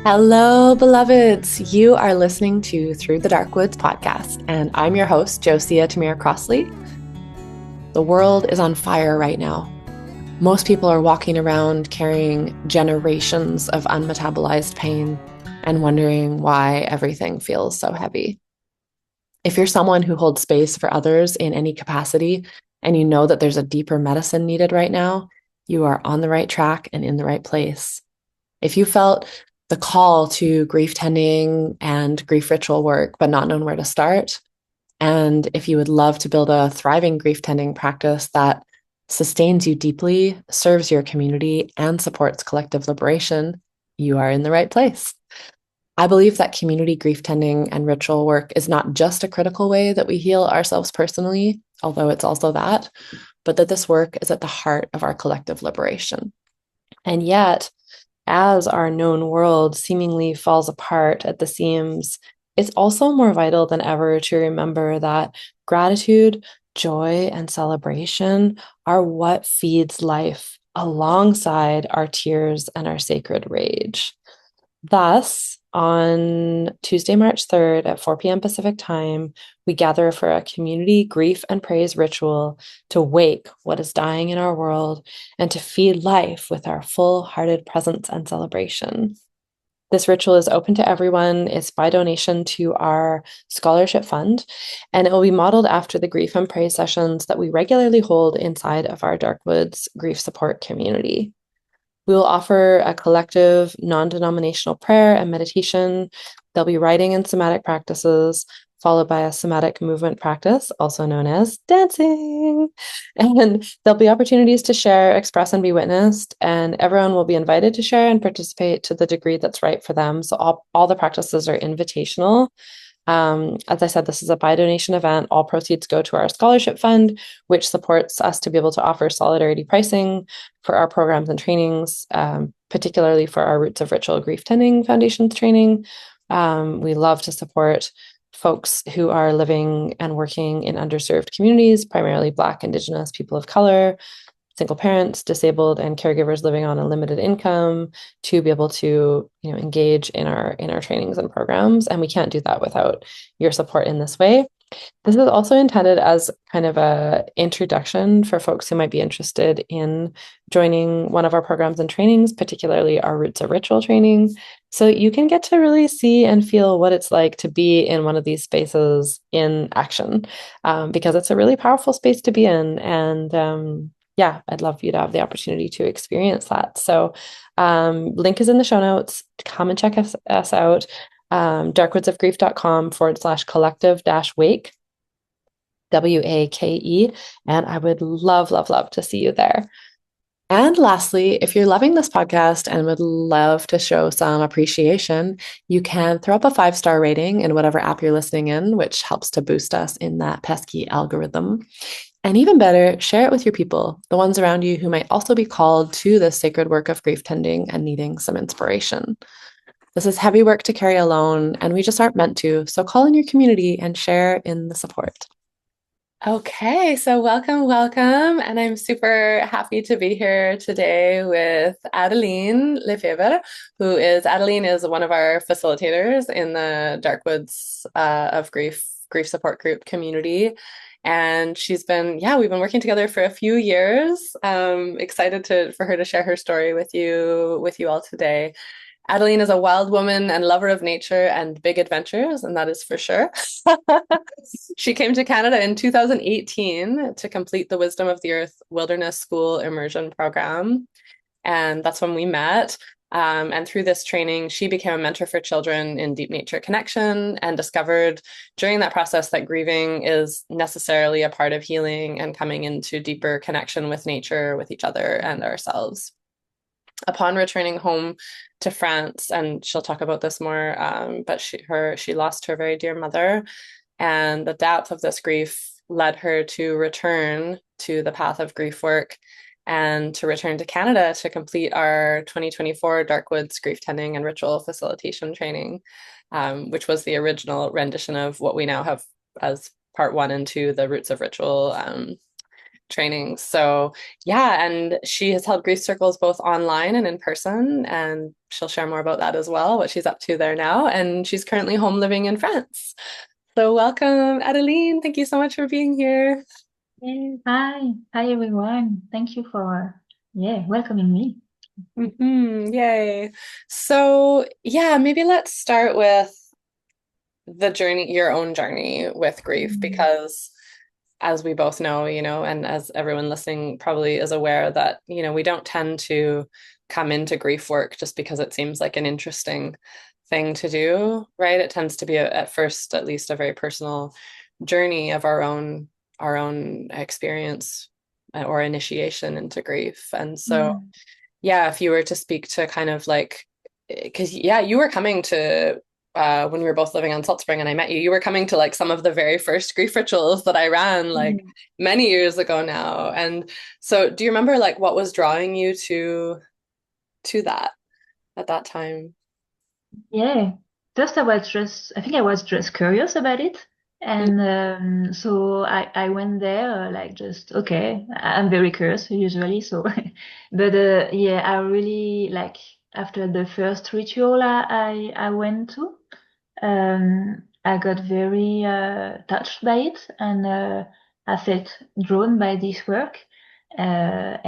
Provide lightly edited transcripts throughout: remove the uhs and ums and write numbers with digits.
Hello, beloveds. You are listening to Through the Dark Woods podcast, and I'm your host, Josia Tamir Crossley. The world is on fire right now. Most people are walking around carrying generations of unmetabolized pain and wondering why everything feels so heavy. If you're someone who holds space for others in any capacity, and you know that there's a deeper medicine needed right now, you are on the right track and in the right place. If you felt the call to grief tending and grief ritual work, but not known where to start, and if you would love to build a thriving grief tending practice that sustains you deeply, serves your community, and supports collective liberation, you are in the right place. I believe that community grief tending and ritual work is not just a critical way that we heal ourselves personally, although it's also that, but that this work is at the heart of our collective liberation. And yet, as our known world seemingly falls apart at the seams, it's also more vital than ever to remember that gratitude, joy, and celebration are what feeds life alongside our tears and our sacred rage. Thus, on Tuesday, March 3rd at 4 p.m. Pacific time, we gather for a community grief and praise ritual to wake what is dying in our world and to feed life with our full-hearted presence and celebration. This ritual is open to everyone. It's by donation to our scholarship fund, and it will be modeled after the grief and praise sessions that we regularly hold inside of our Darkwoods grief support community. We will offer a collective, non-denominational prayer and meditation. There'll be writing and somatic practices, followed by a somatic movement practice, also known as dancing. And there'll be opportunities to share, express, and be witnessed. And everyone will be invited to share and participate to the degree that's right for them. So all the practices are invitational. As I said, this is a by donation event. All proceeds go to our scholarship fund, which supports us to be able to offer solidarity pricing for our programs and trainings, particularly for our Roots of Ritual Grief Tending Foundations training. We love to support folks who are living and working in underserved communities, primarily Black, Indigenous, people of color, single parents, disabled, and caregivers living on a limited income, to be able to engage in our trainings and programs. And we can't do that without your support in this way. This is also intended as kind of a introduction for folks who might be interested in joining one of our programs and trainings, particularly our Roots of Ritual training. So you can get to really see and feel what it's like to be in one of these spaces in action, because it's a really powerful space to be in. And yeah, I'd love you to have the opportunity to experience that. So link is in the show notes. Come and check us out. darkwoodsofgrief.com/collective-wake, WAKE. And I would love, love, love to see you there. And lastly, if you're loving this podcast and would love to show some appreciation, you can throw up a 5-star rating in whatever app you're listening in, which helps to boost us in that pesky algorithm. And even better, share it with your people, the ones around you who might also be called to the sacred work of grief tending and needing some inspiration. This is heavy work to carry alone, and we just aren't meant to. So call in your community and share in the support. Okay, so welcome, welcome. And I'm super happy to be here today with Adeline Lefebvre, Adeline is one of our facilitators in the Darkwoods of Grief support group community. And we've been working together for a few years. Excited for her to share her story with you all today. Adeline is a wild woman and lover of nature and big adventures, and that is for sure. She came to Canada in 2018 to complete the Wisdom of the Earth Wilderness School Immersion Program, and that's when we met. And through this training, she became a mentor for children in deep nature connection and discovered during that process that grieving is necessarily a part of healing and coming into deeper connection with nature, with each other, and ourselves. Upon returning home to France, and she'll talk about this more, but she lost her very dear mother, and the depth of this grief led her to return to the path of grief work and to return to Canada to complete our 2024 Darkwoods Grief Tending and Ritual Facilitation training, which was the original rendition of what we now have as part 1 and 2, the Roots of Ritual trainings. So yeah, and she has held grief circles both online and in person, and she'll share more about that as well, what she's up to there now. And she's currently home living in France. So welcome, Adeline. Thank you so much for being here. Hi, hi everyone. Thank you for welcoming me. Yay. So yeah, maybe let's start with the journey, your own journey with grief, Mm. because as we both know, and as everyone listening probably is aware that, we don't tend to come into grief work just because it seems like an interesting thing to do, right? It tends to be at first, at least, a very personal journey of our own experience or initiation into grief. And so, Mm. yeah, if you were to speak to kind of like, because yeah, you were coming to when we were both living on Salt Spring and I met you, you were coming to like some of the very first grief rituals that I ran like Mm. many years ago now. And so do you remember like what was drawing you to that at that time? Yeah. First, I think I was just curious about it. Mm, And so I went there, like, just, okay, I'm very curious usually. So, but yeah, I really like after the first ritual I went to. I got very touched by it, and I felt drawn by this work, and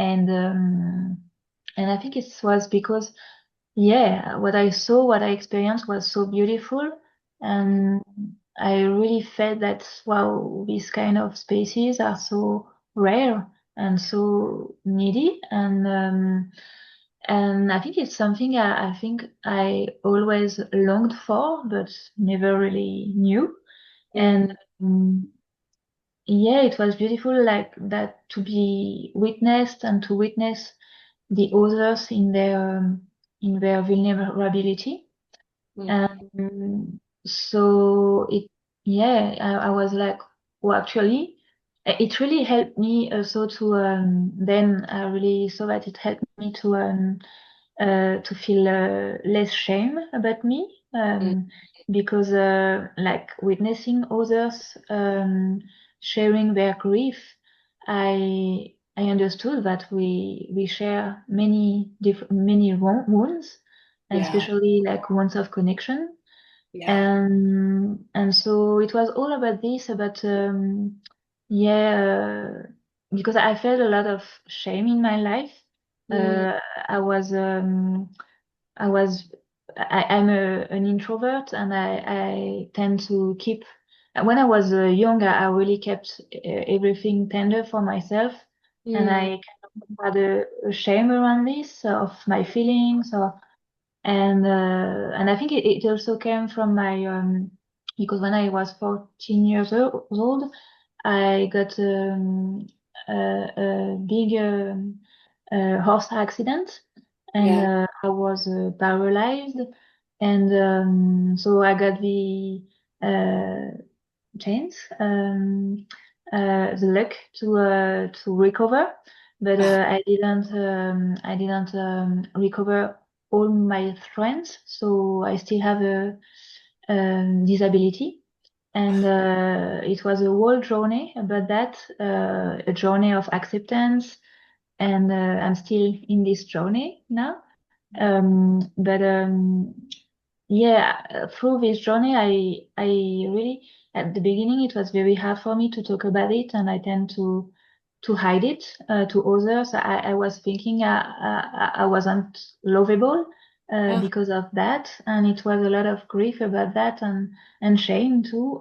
I think it was because, yeah, what I saw, what I experienced was so beautiful, and I really felt that wow, these kind of spaces are so rare and so needy, and I think it's something I think I always longed for, but never really knew. mm, And yeah, it was beautiful like that to be witnessed and to witness the others in their vulnerability. mm, And so yeah, I was like, well, actually, it really helped me also to, then I really saw that it helped me to feel less shame about me, mm, because like witnessing others sharing their grief, I understood that we share many wounds, and yeah, especially like wounds of connection. yeah. And so it was all about this, about yeah, because I felt a lot of shame in my life. Mm, I was I was I'm an introvert, and I tend to keep. When I was younger, I really kept everything tender for myself, and mm, I kind of had a shame around this of my feelings, or and I think it also came from my because when I was 14 years old, I got a big horse accident, and yeah. I was paralyzed, and so I got the uh, chance, the luck to recover, but I didn't recover all my strengths, so I still have a disability. And it was a whole journey about that, a journey of acceptance, and I'm still in this journey now. But yeah, through this journey, I really, at the beginning it was very hard for me to talk about it, and I tend to hide it to others. I was thinking I wasn't lovable Ah, because of that, and it was a lot of grief about that, and shame too,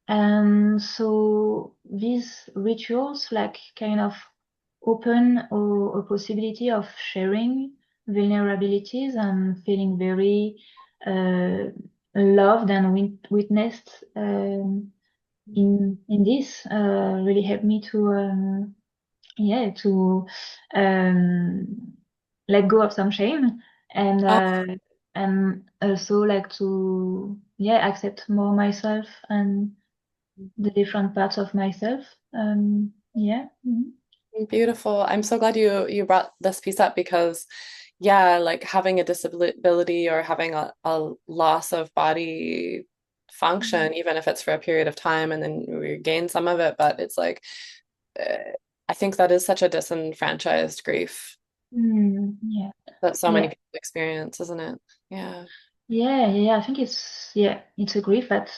and so these rituals like kind of open a possibility of sharing vulnerabilities and feeling very uh, loved and witnessed in this really helped me to yeah to um, let go of some shame, and ah, also like to yeah accept more myself and the different parts of myself. Yeah. Mhm. beautiful. I'm so glad you brought this piece up because yeah, like having a disability or having a loss of body function, even if it's for a period of time and then we gain some of it, but it's like I think that is such a disenfranchised grief Yeah, that so many yeah, people experience, isn't it? Yeah. yeah. I think it's a grief that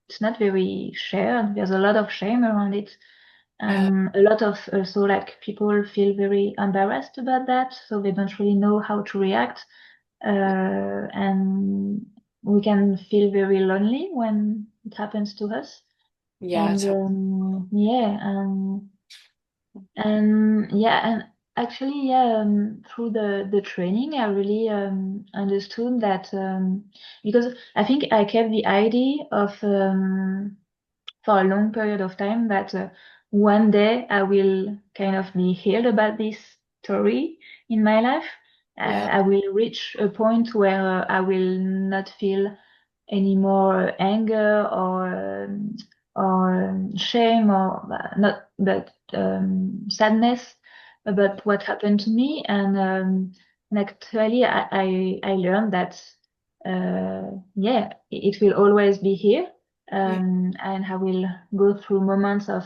it's not very shared. There's a lot of shame around it, Yeah. and a lot of also like people feel very embarrassed about that, so they don't really know how to react. And we can feel very lonely when it happens to us. Yeah. And yeah, and yeah, and actually, yeah, through the training, I really understood that because I think I kept the idea of for a long period of time that one day I will kind of be healed about this story in my life. Yeah. I will reach a point where I will not feel any more anger or shame or not but sadness about what happened to me and actually I learned that yeah it will always be here Yeah. and I will go through moments of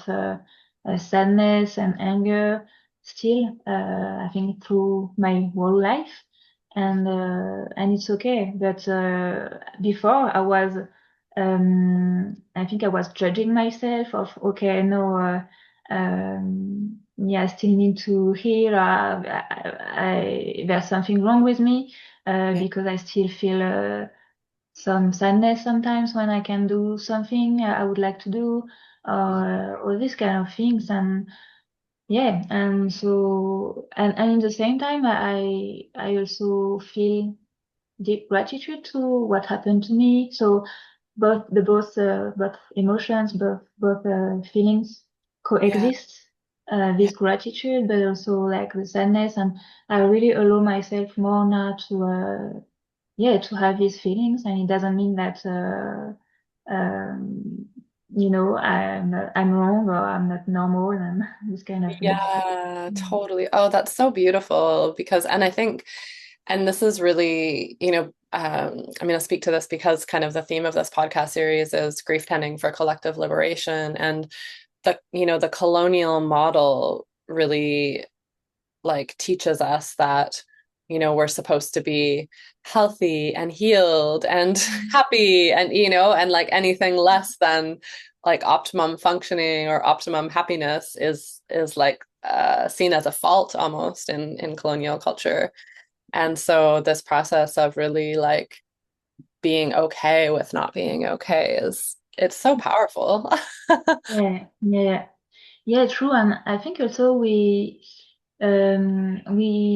sadness and anger still I think through my whole life and it's okay. But before I think I was judging myself of okay, no, yeah, I still need to heal. There's something wrong with me Yeah. because I still feel some sadness sometimes when I can do something I would like to do, or this kind of things and. Yeah, and so and in the same time, I also feel deep gratitude to what happened to me. So both emotions, both feelings Yeah. coexist. Yeah. This gratitude, but also like the sadness, and I really allow myself more now to yeah to have these feelings, and it doesn't mean that I'm wrong or I'm not normal and this kind of things. Yeah, Mm. totally. Oh, that's so beautiful because, and I think, and this is really, I'm going to speak to this because kind of the theme of this podcast series is grief tending for collective liberation. And the colonial model really like teaches us that, we're supposed to be healthy and healed and happy and, and like anything less than like optimum functioning or optimum happiness is like seen as a fault almost in colonial culture. And so this process of really like being okay with not being okay is it's so powerful. Yeah, yeah, yeah, true. And I think also we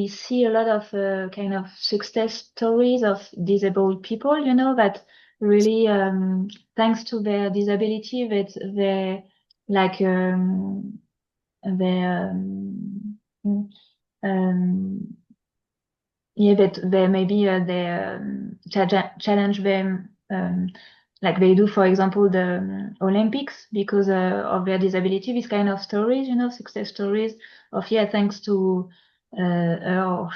see a lot of kind of success stories of disabled people, that really thanks to their disability that they like they um, yeah, but they maybe they challenge them like they do, for example, the Olympics because of their disability. This kind of stories, success stories of yeah, thanks to her or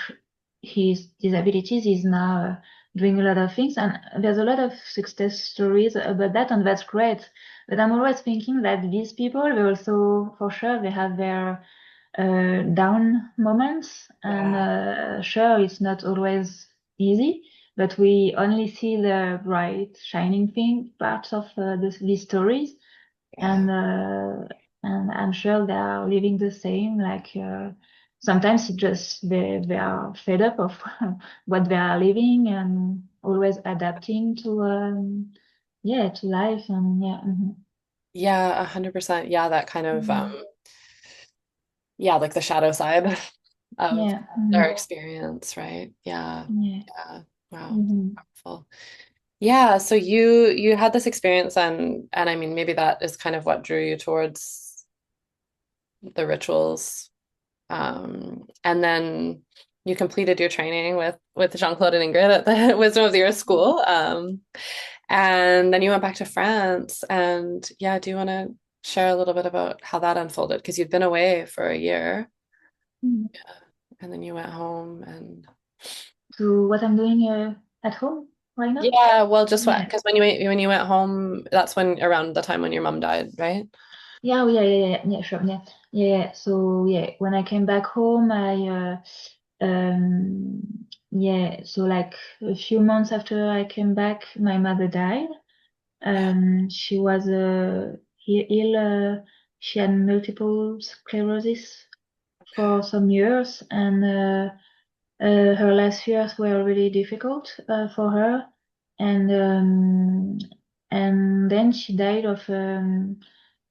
his disabilities, he's now doing a lot of things, and there's a lot of success stories about that, and that's great. But I'm always thinking that these people, they also, for sure, they have their down moments, and Yeah, sure, it's not always easy, but we only see the bright, shining thing parts of these stories, yeah. and I'm sure they are living the same. Like sometimes it just they are fed up of what they are living and always adapting to yeah to life and yeah. Yeah, 100%. Yeah, that kind of Mhm. yeah, like the shadow side of Yeah. their experience, right? Yeah. Yeah. Yeah. Wow. Hmm. Powerful. Yeah, so you had this experience and I mean maybe that is kind of what drew you towards the rituals. And then you completed your training with Jean-Claude and Ingrid at the Wisdom of the Earth School. And then you went back to France. And yeah, do you want to share a little bit about how that unfolded? Because you'd been away for a year and then you went home and So what I'm doing at home right now? yeah, well, just what Yeah. because when you went home, that's when around the time when your mom died, right? Yeah, yeah, sure, yeah, yeah. So yeah, when I came back home, yeah, so like a few months after I came back, my mother died. Yeah. She was ill. She had multiple sclerosis for some years, and her last years were really difficult for her. And and then she died of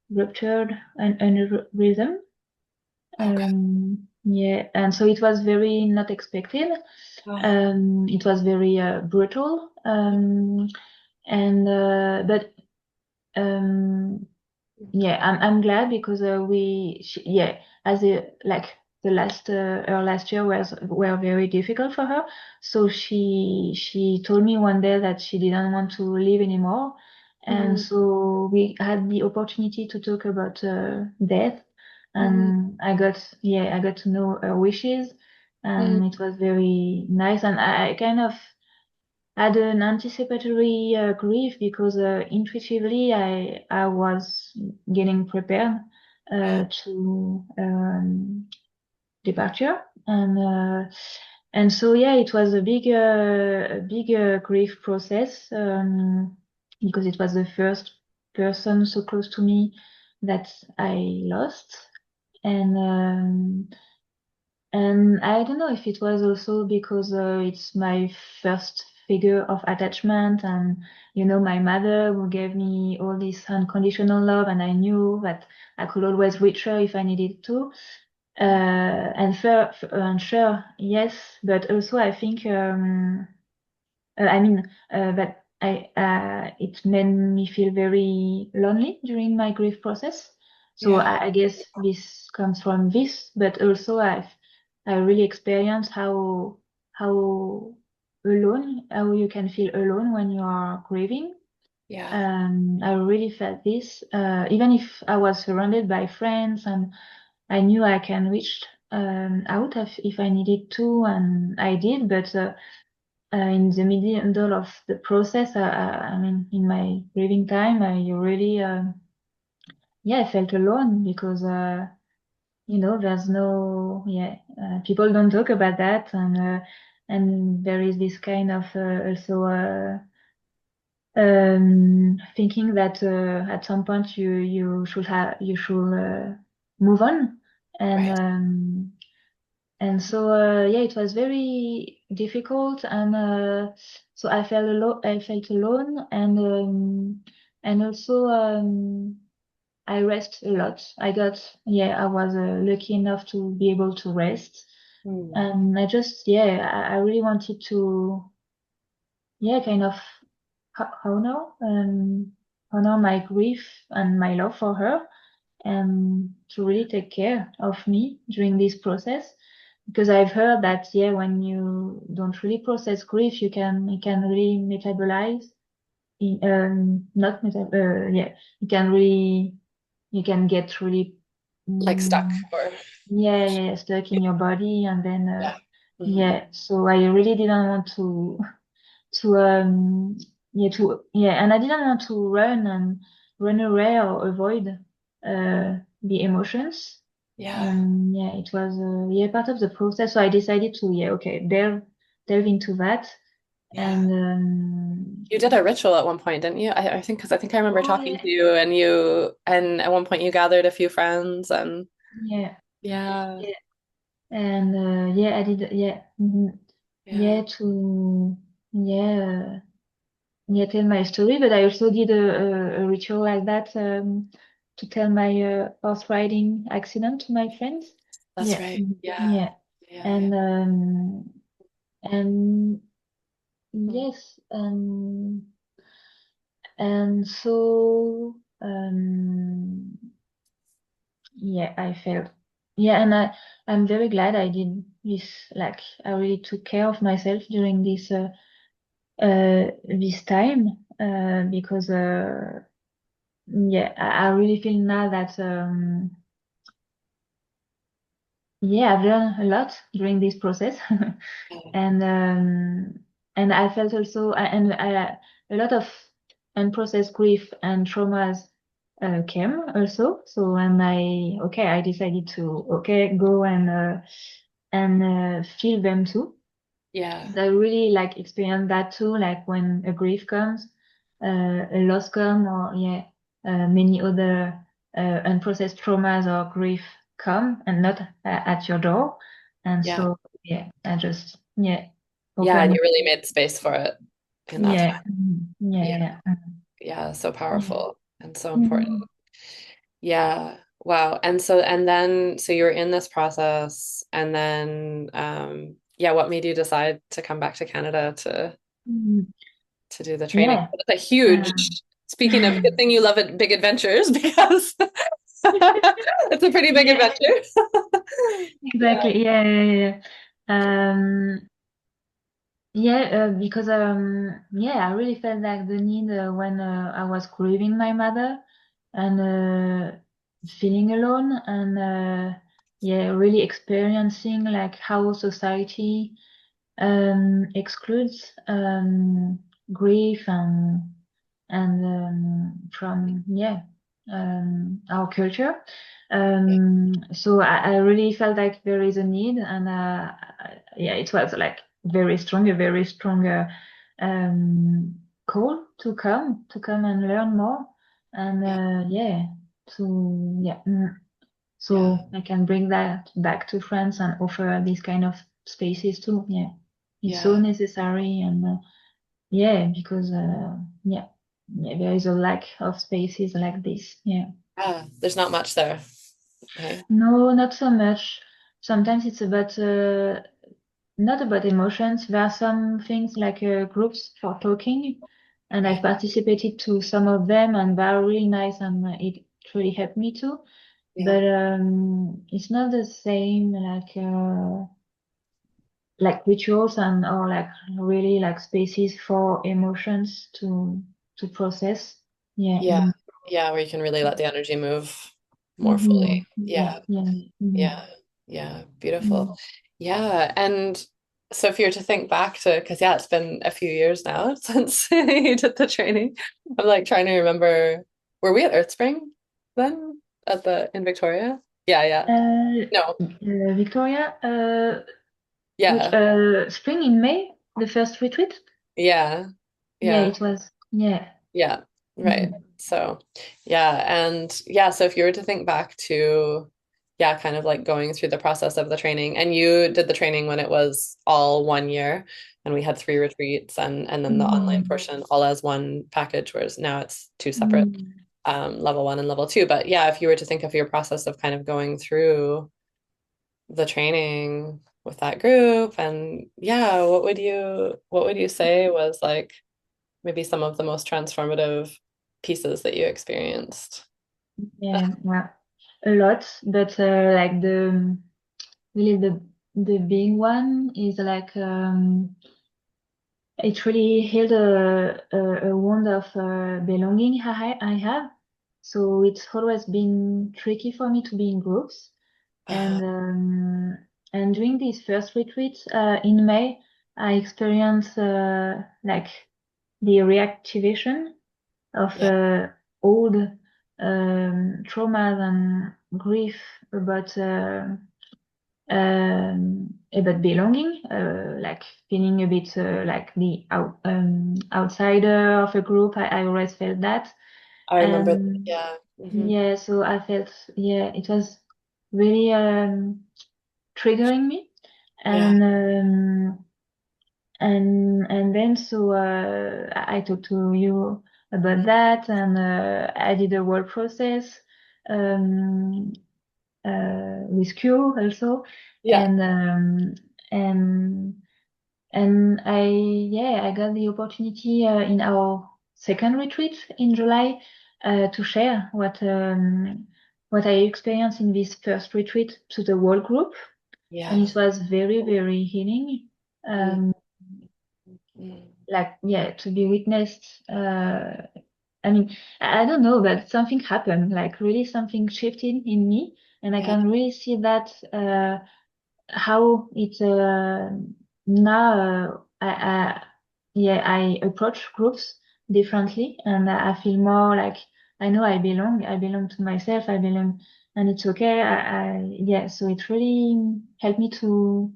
ruptured aneurysm. Okay. Yeah, and so it was very not expected. Oh, It was very brutal. And but um, yeah, I'm glad because yeah, as a like the last her last year was were very difficult for her. So she told me one day that she didn't want to live anymore, and mm, so we had the opportunity to talk about death, mm, and I got to know her wishes, mm, and it was very nice, and I kind of had an anticipatory grief because intuitively I was getting prepared to departure, and so yeah, it was a big grief process because it was the first person so close to me that I lost, and I don't know if it was also because it's my first figure of attachment, and you know, my mother who gave me all this unconditional love, and I knew that I could always reach her if I needed to. And sure, yes, but also I think I mean, but it made me feel very lonely during my grief process. So yeah. I guess this comes from this, but also I really experienced how how you can feel alone when you are grieving. Yeah. I really felt this, even if I was surrounded by friends and I knew I can reach out if I needed to, and I did, but in the middle of the process, I mean, in my grieving time, I really, yeah, I felt alone because, you know, there's no, yeah, people don't talk about that, and there is this kind of also thinking that at some point you should move on, and Right. um, and so, yeah, it was very difficult, and so I felt alone, and also I rest a lot. I was lucky enough to be able to rest, Mm, and I really wanted to, yeah, kind of honor, honor my grief and my love for her, and to really take care of me during this process, because I've heard that, yeah, when you don't really process grief, it can really metabolize not meta yeah, you can really you can get really like stuck mm, or yeah, stuck in your body, and then yeah. Hmm. yeah, so I really didn't want to and I didn't want to run away or avoid the emotions. Yeah. And yeah, it was part of the process. So I decided to okay, delve into that. Yeah. And You did a ritual at one point, didn't you? I think because I think I remember oh talking yeah, to you and and at one point you gathered a few friends and yeah, yeah. yeah, and yeah, I did, yeah, Yeah. yeah, to yeah. Yeah, tell my story, but I also did a ritual like that to tell my horse riding accident to my friends. That's Yeah, right. Yeah. yeah, Yeah. Yeah. and and Mm. yes, and so yeah, I felt yeah, and I'm very glad I did this. Like I really took care of myself during this time because. Yeah, I really feel now that yeah, I've learned a lot during this process, and I felt also a lot of unprocessed grief and traumas came also. So when I decided to go and feel them too. Yeah. I really like experience that too, like when a grief comes, a loss comes, or many other unprocessed traumas or grief come and not at your door. And Yeah. so I just Yeah. And open. you really made space for it in that time. Yeah. Yeah. Yeah. So Yeah. powerful and so important. Mhm. Yeah. Wow. And so, and then, so you were in this process, and then, yeah, what made you decide to come back to Canada Mhm. to do the training? Yeah. It's a huge, Um, speaking of good thing you love it, big adventures because it's a pretty big yeah, adventure. Yeah. exactly. Yeah. Because I really felt like the need when I was grieving my mother and feeling alone and really experiencing like how society excludes grief and from our culture. So I really felt like there is a need, and it was like a very strong call to come and learn more, and Yeah. Yeah. so I can bring that back to France and offer these kind of spaces too. Yeah, it's so Yeah. necessary, and because there is a lack of spaces like this. Yeah. Yeah. There's not much there. Hey. No, not so much. Sometimes it's about not about emotions. There are some things like groups for talking, and Yeah. I've participated to some of them, and they're really nice, and it really helped me too. Yeah. But it's not the same like rituals and or like really like spaces for emotions to process. Yeah. Yeah. Mm. Yeah. Where you can really let the energy move more fully. Mhm. Yeah. Yeah. Yeah. Mhm. Yeah. Yeah. Beautiful. Mm. Yeah. And so if you were to think back to, because yeah, it's been a few years now since you did the training. I'm like trying to remember, were we at Earth Spring then at the in Victoria? Yeah. Yeah. No. Victoria, which Yeah. spring in May, the first retreat? Yeah. Yeah, Yeah. it was. Yeah. Yeah, right. Mhm. So, yeah, and yeah, so if you were to think back to, yeah, kind of like going through the process of the training, and you did the training when it was all 1 year, and we had three retreats, and then the online Mhm. portion all as one package, whereas now it's two separate, Mhm. level one and level two. But yeah, if you were to think of your process of kind of going through the training with that group, and yeah, what would you say was like maybe some of the most transformative pieces that you experienced? Yeah, a lot, but like really the big one is like it really healed a wound of belonging I have. So it's always been tricky for me to be in groups. Uh, And during this first retreat in May, I experienced like the reactivation of yeah, old traumas and grief about belonging, like feeling a bit like the outsider of a group. I always felt that. I remember. And Yeah. Hmm. so I felt, it was really triggering me. Yeah. And and then so I talked to you about Mhm. that, and I did a whole process um, with Q also, Yeah. and and I got the opportunity in our second retreat in July to share what I experienced in this first retreat to the whole group, and Yeah. it was very very healing. Mm, Um, mm, like to be witnessed. I mean, I don't know, but something happened, like really something shifted in me, and I yeah. can really see that how it now I approach groups differently, and I feel more like I know I belong to myself, I belong, and it's okay. Yeah, so it really helped me to,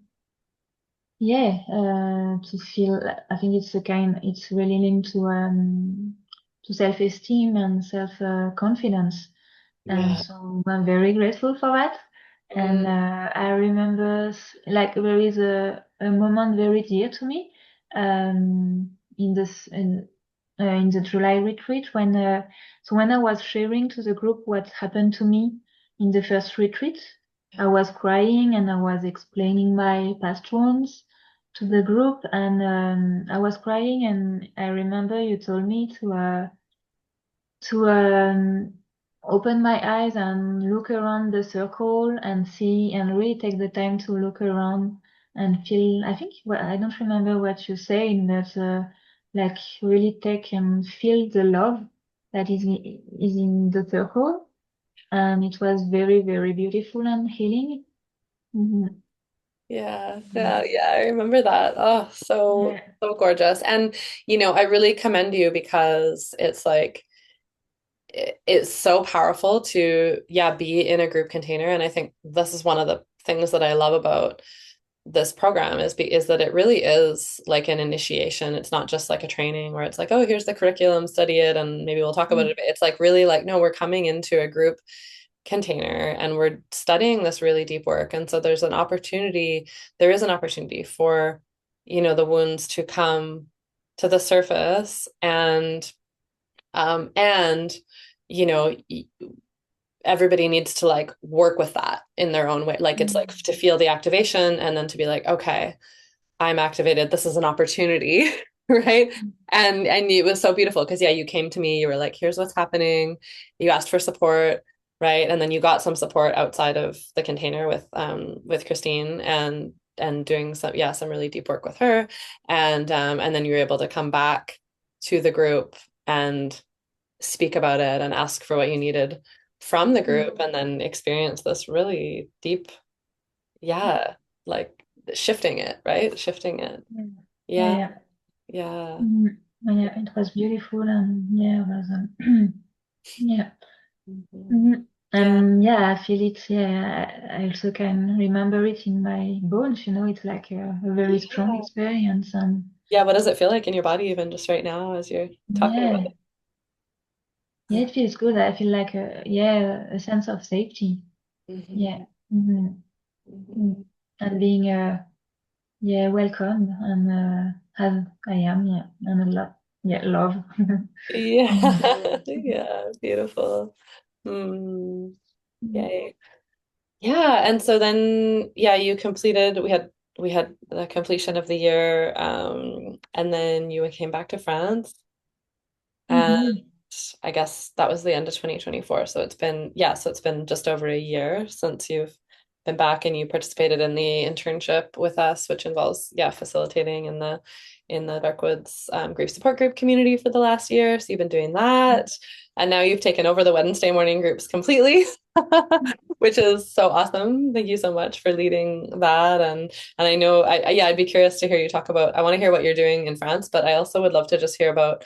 yeah, to feel, I think it's really linked to self-esteem and self-confidence. And Yeah. so I'm very grateful for that. And Mm, I remember like there is a moment very dear to me in this in the July retreat when I was sharing to the group what happened to me in the first retreat. I was crying and I was explaining my past wounds to the group, and I was crying, and I remember you told me to open my eyes and look around the circle and see and really take the time to look around and feel. I think, well, I don't remember what you said, but like really take and feel the love that is in the circle, and it was very, very beautiful and healing. Mhm. yeah, yeah, I remember that. Oh, so Yeah. so gorgeous. And I really commend you because it's like it's so powerful to be in a group container. And I think this is one of the things that I love about this program is that it really is like an initiation. It's not just like a training where it's like, oh, here's the curriculum, study it, and maybe we'll talk about it. It's like really like, no, we're coming into a group container and we're studying this really deep work. And so there is an opportunity for, the wounds to come to the surface and you know everybody needs to like work with that in their own way. Like it's like to feel the activation and then to be like, okay, I'm activated. This is an opportunity, right? And it was so beautiful because you came to me, you were like, here's what's happening. You asked for support, right? And then you got some support outside of the container with Christine and doing some really deep work with her. And then you were able to come back to the group and speak about it and ask for what you needed from the group and then experience this really deep, yeah, like shifting it, right? Shifting it. Yeah. Yeah. Yeah, Yeah. yeah. Mhm. Yeah, it was beautiful, and yeah, it was yeah. Mhm. Mhm. Yeah, Yeah, I feel it. Yeah, I also can remember it in my bones. It's like a very strong yeah. experience, and Yeah, what does it feel like in your body even just right now as you're talking about yeah, yeah, it feels good. I feel like a sense of safety. it? Hmm. Yeah, hmm Hmm. and being yeah, welcome, and as I am, yeah, and a lot, yeah, love. Mhm. Yeah, yeah, beautiful. Hmm. Yay. Yeah, and so then you completed we had the completion of the year and then you came back to France and Mhm. I guess that was the end of 2024. So it's been just over a year since you've been back and you participated in the internship with us, which involves facilitating in the Darkwoods grief support group community for the last year. So you've been doing that. And now you've taken over the Wednesday morning groups completely, which is so awesome. Thank you so much for leading that. And I know I'd be curious to hear you talk about, I want to hear what you're doing in France, but I also would love to just hear about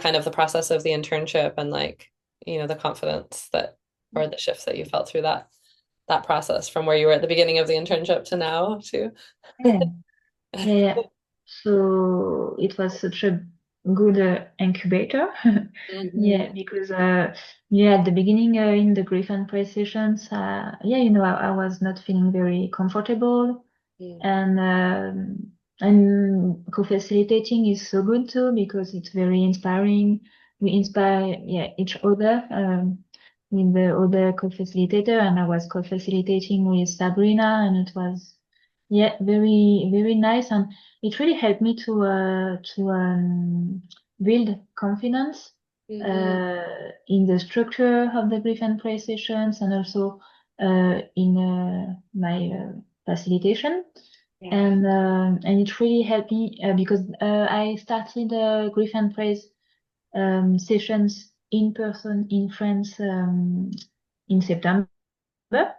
kind of the process of the internship and like, the confidence that or the shifts that you felt through that process from where you were at the beginning of the internship to now too. Yeah. Yeah, yeah. So it was such a good incubator. Hmm. Yeah, because yeah, at the beginning in the grief and prayer sessions, yeah, I was not feeling very comfortable, and co-facilitating is so good too because it's very inspiring. We inspire, yeah, each other with the other co-facilitator, and I was co-facilitating with Sabrina, and it was, yeah, very, very nice, and it really helped me to build confidence Hmm. in the structure of the grief and prayer sessions, and also in my facilitation. Yeah. And it really helped me because I started grief and praise sessions in person in France in September,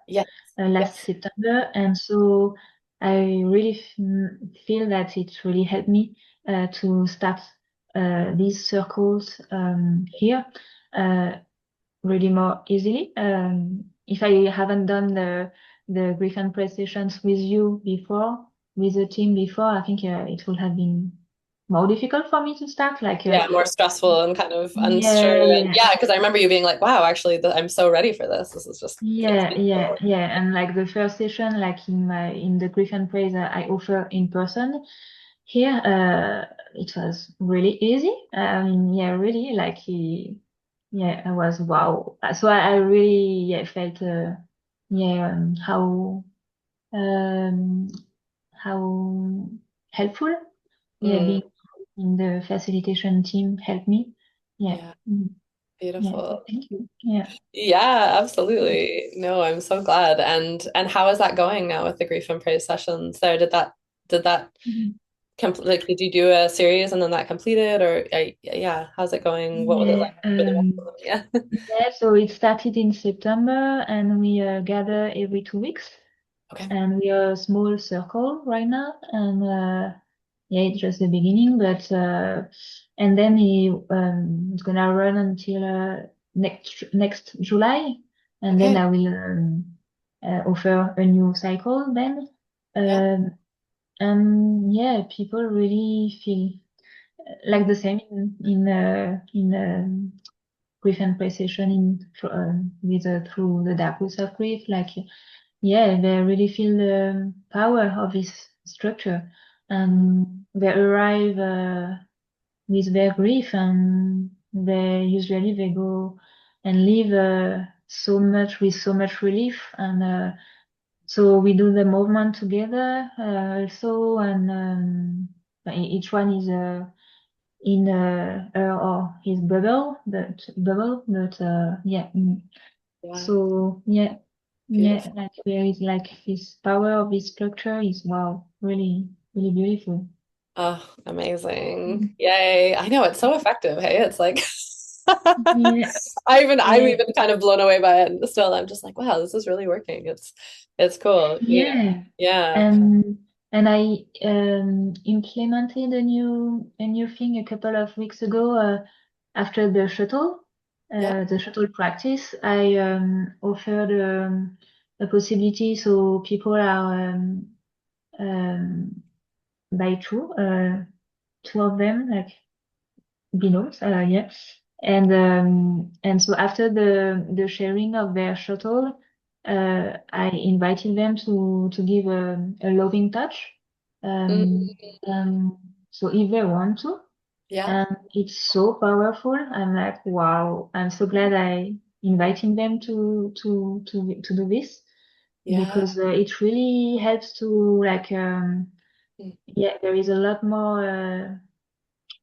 Yes. last Yes. September, and so I really feel that it really helped me to start these circles here. really more easily. If I haven't done the grief and praise sessions with you before, with the team before, I think it would have been more difficult for me to start. Like, Yeah, more stressful and kind of unsure. yeah, And yeah. yeah, because I remember you being like, wow, actually, I'm so ready for this. This is just, it's Yeah, yeah, beautiful. yeah. And like the first session, like in the grief and praise I offer in person here, it was really easy. Yeah, really like yeah, I was wow. So I really yeah felt yeah um how helpful yeah Mm, being in the facilitation team helped me. Yeah, yeah, yeah. So beautiful. thank you. Yeah. Yeah, absolutely. No, I'm so glad. And how is that going now with the grief and praise sessions there? Did that Mhm. like did you do a series and then that completed or yeah, how's it going? What was it Yeah. like for the rest of them? Yeah. Yeah, so it started in September and we gather every 2 weeks Okay. and we are a small circle right now and yeah, it's just the beginning, but and then it's gonna run until next July and then Okay. I will offer a new cycle then. Yeah. Um, and yeah, people really feel like the same in grief and precision with through the dark roots of grief. Like, yeah, they really feel the power of this structure, and they arrive with their grief, and they go and live so much with so much relief, and so we do the movement together also, and each one is in her or his bubble, but yeah. Yeah. So yeah, Beautiful. yeah, like there is like this power of this structure is wow, really, really beautiful. Oh, amazing. Mhm. Yay. I know it's so effective. Hey, it's like Yeah, I'm yeah, even kind of blown away by it. And still, I'm just like, wow, this is really working. It's cool. You know. yeah. Yeah. And and I implemented a new thing a couple of weeks ago after Yeah. the shuttle practice. I offered a possibility so people are um, by two of them, like Beano's, yeah. And so after the sharing of their shuttle, I invited them to give a loving touch. Mm, Um, so if they want to, yeah. and it's so powerful. I'm like, wow, I'm so glad I inviting them to do this Yeah. because it really helps to like Mm, yeah, there is a lot more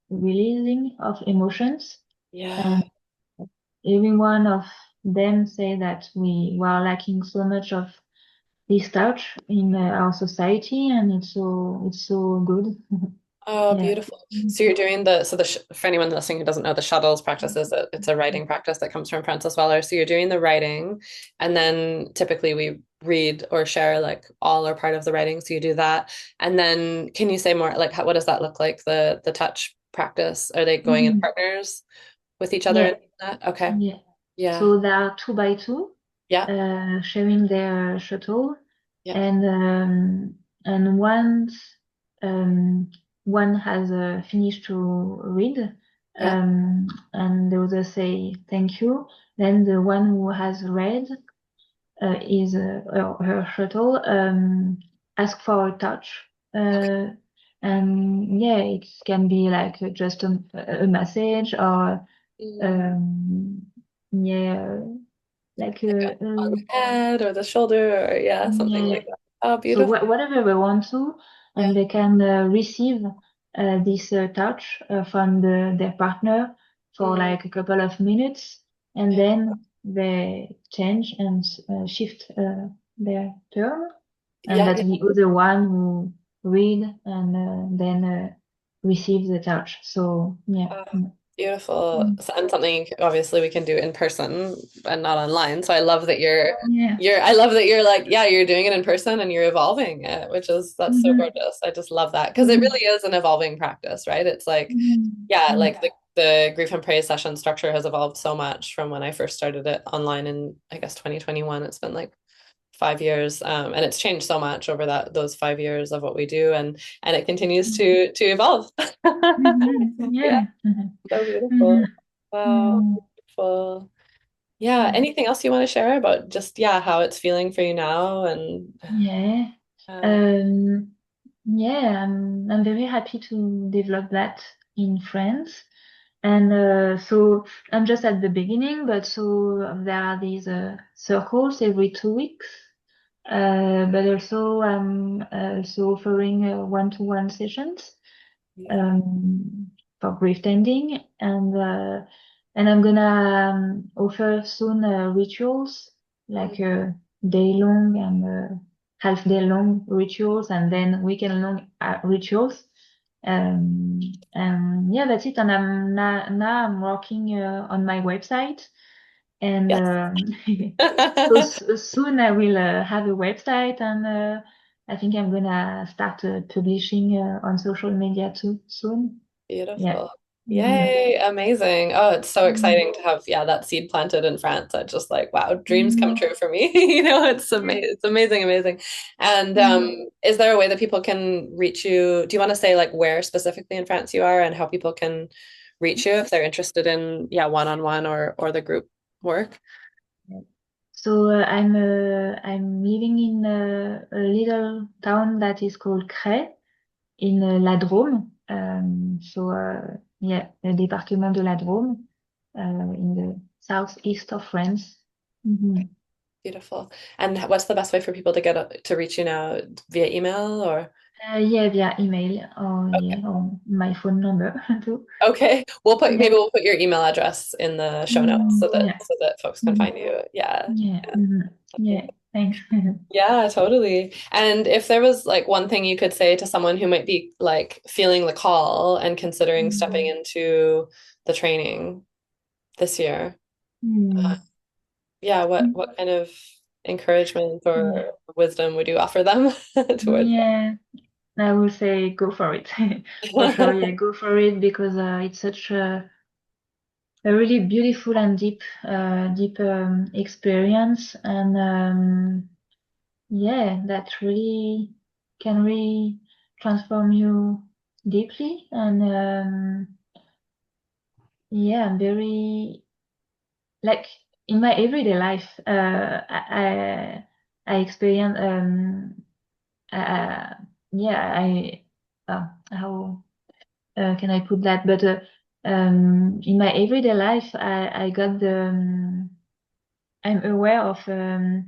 releasing of emotions. yeah. And every one of them say that we were lacking so much of this touch in our society, and it's so good. Oh, Yeah. beautiful. So you're doing for anyone listening who doesn't know, the shuttles practice it's a writing practice that comes from Francis Weller. So you're doing the writing, and then typically we read or share like all or part of the writing. So you do that, and then can you say more like what does that look like? The touch practice? Are they going in Mhm. partners with each other Yeah, and that? Okay. yeah. Yeah. So they are two by two, Yeah. sharing their shuttle, Yeah. and once um, one has finished to read, Yeah. and the other say thank you, then the one who has read is her shuttle ask for a touch. Okay. And yeah, it can be like just a message or Mm, um, yeah, like like on the head or the shoulder or yeah, something yeah. like that. Oh, So beautiful. whatever they want to, Yeah. and they can receive this touch from their partner for Mm, like a couple of minutes, and yeah. then they change and shift their turn, and Yeah. that's the other one who read and then receive the touch. So yeah. Oh, beautiful. Mm. And something obviously we can do in person and not online. So I love that you're Yeah. you're I love that you're like, yeah, you're doing it in person and you're evolving it, which is that's so Hmm. gorgeous. I just love that because it Hmm. really is an evolving practice, right? It's like, Hmm. yeah, Yeah. like the grief and praise session structure has evolved so much from when I first started it online in, I guess, 2021. It's been like 5 years, and it's changed so much over those 5 years of what we do, and it continues to evolve. Yeah, Yeah. so beautiful. Mhm. Wow, Mm. beautiful. Yeah, Yeah. anything else you want to share about just, yeah, how it's feeling for you now? And Yeah. uh, Um, yeah, I'm very happy to develop that in France. And so I'm just at the beginning, but so there are these circles every 2 weeks. But also I'm also offering one-to-one sessions for grief tending, and I'm gonna offer soon rituals like day long and half day long rituals, and then weekend long rituals. Um, and yeah, that's it. And I'm now I'm working on my website, and yes. so soon I will have a website, and I think I'm gonna start publishing on social media too soon. Yeah. Beautiful. Mm-hmm. Yay, amazing. Oh, it's so Mm-hmm. exciting to have, yeah, that seed planted in France. I just like, wow, dreams come true for me. You know, it's amazing, amazing. And Mm-hmm. is there a way that people can reach you? Do you want to say like where specifically in France you are and how people can reach you if they're interested in, yeah, one-on-one or the group work? So I'm living in a little town that is called Cray in la Drôme. Yeah, le département de la Drôme, in the southeast of France. Mm-hmm. Beautiful. And what's the best way for people to to reach you now, via email or? Yeah, via email or yeah, or my phone number too. Okay. Yeah. Maybe we'll put your email address in the show notes Mm, yeah. so that folks can Mhm. find you. Yeah. Yeah. Yeah. Mhm. Yeah. Okay. Thanks. Yeah, totally. And if there was like one thing you could say to someone who might be like feeling the call and considering stepping Mm. into the training this year, Mm. yeah, what kind of encouragement or wisdom would you offer them towards Yeah. I will say go for it. For sure. that? Yeah, go for it because it's such a really beautiful and deep experience, and yeah, that really can really transform you deeply, and yeah, I'm very like in my everyday life, I experience uh, yeah, how can I put that? But in my everyday life, I got I'm aware of the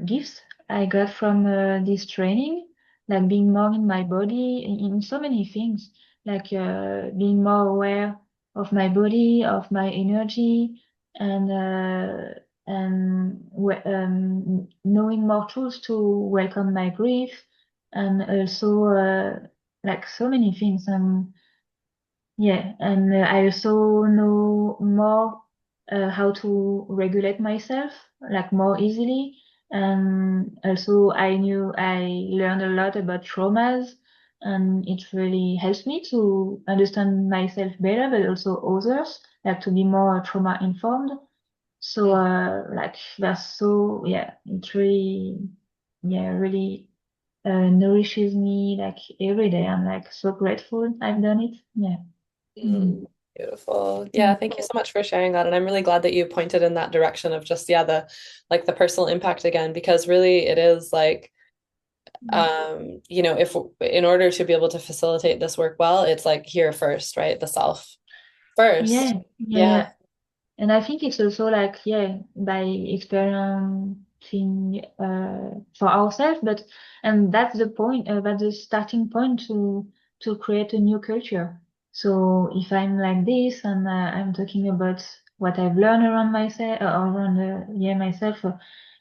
gifts I got from this training, like being more in my body in so many things, like being more aware of my body, of my energy, and knowing more tools to welcome my grief, and also like so many things. Yeah, and I also know more how to regulate myself, like more easily. And also, I learned a lot about traumas, and it really helps me to understand myself better, but also others, like to be more trauma informed. So, like that's so, yeah, it really, yeah, really nourishes me like every day. I'm like so grateful I've done it. Yeah. Mm, Mhm. beautiful. Yeah, Mm. thank you so much for sharing that. And I'm really glad that you pointed in that direction of just, yeah, the like the personal impact again, because really it is like you know, if in order to be able to facilitate this work well, it's like here first, right? The self first. Yeah, yeah, Yeah. yeah. And I think it's also like, yeah, by experiencing for ourselves, but and that's the point, that's the starting point to create a new culture. So if I'm like this and I'm talking about what I've learned around myself, around yeah myself,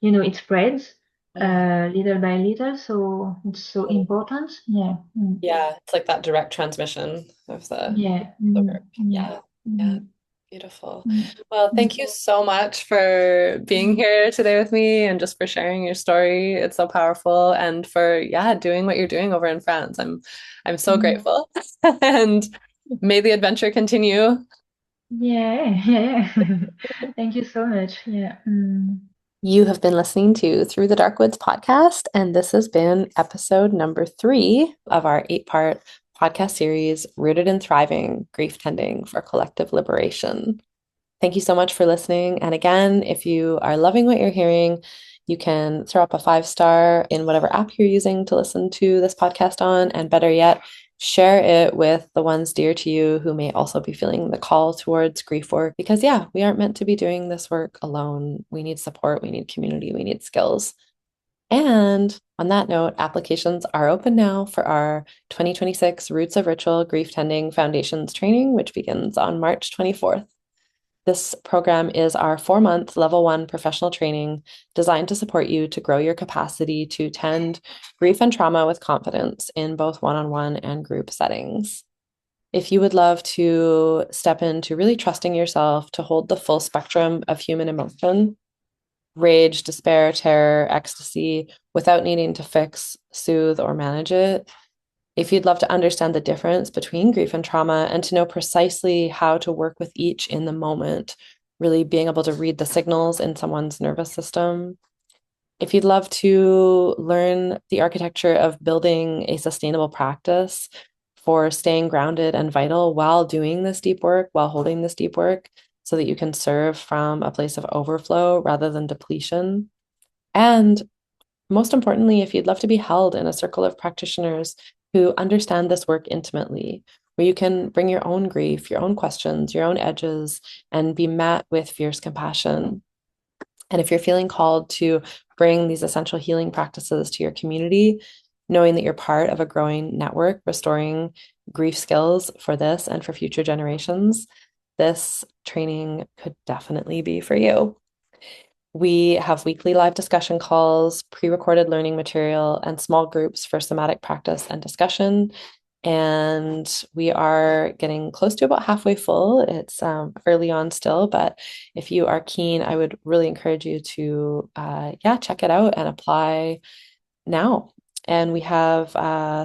it spreads Yeah. little by little. So it's so important. Yeah. Mm. Yeah, it's like that direct transmission of Yeah. the work. Yeah. Yeah. Yeah. Mm. Beautiful. Mm. Well, Mm. thank you so much for being Mm. here today with me and just for sharing your story. It's so powerful and for, yeah, doing what you're doing over in France. I'm so Mm. grateful. And May the adventure continue. Yeah, yeah. Thank you so much. Yeah. You have been listening to Through the Dark Woods podcast, and this has been episode number 3 of our 8-part podcast series, Rooted in Thriving, Grief Tending for Collective Liberation. Thank you so much for listening. And again, if you are loving what you're hearing, you can throw up a 5-star in whatever app you're using to listen to this podcast on. And better yet, share it with the ones dear to you who may also be feeling the call towards grief work. Because, yeah, we aren't meant to be doing this work alone. We need support, we need community, we need skills. And on that note, applications are open now for our 2026 Roots of Ritual Grief Tending Foundations training, which begins on March 24th. This program is our 4-month level 1 professional training designed to support you to grow your capacity to tend grief and trauma with confidence in both one-on-one and group settings. If you would love to step into really trusting yourself to hold the full spectrum of human emotion, rage, despair, terror, ecstasy, without needing to fix, soothe, or manage it, if you'd love to understand the difference between grief and trauma and to know precisely how to work with each in the moment, really being able to read the signals in someone's nervous system. If you'd love to learn the architecture of building a sustainable practice for staying grounded and vital while doing this deep work, while holding this deep work, so that you can serve from a place of overflow rather than depletion. And most importantly, if you'd love to be held in a circle of practitioners who understand this work intimately, where you can bring your own grief, your own questions, your own edges, and be met with fierce compassion. And if you're feeling called to bring these essential healing practices to your community, knowing that you're part of a growing network restoring grief skills for this and for future generations, this training could definitely be for you. We have weekly live discussion calls, pre-recorded learning material, and small groups for somatic practice and discussion. And we are getting close to about halfway full. It's early on still, but if you are keen, I would really encourage you to, check it out and apply now. And we have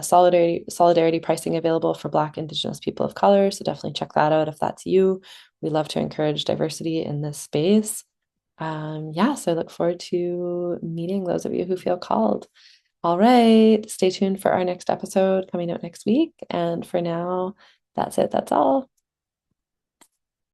solidarity pricing available for Black, Indigenous people of color. So definitely check that out if that's you. We love to encourage diversity in this space. So I look forward to meeting those of you who feel called. All right, stay tuned for our next episode coming out next week. And for now, that's it. That's all.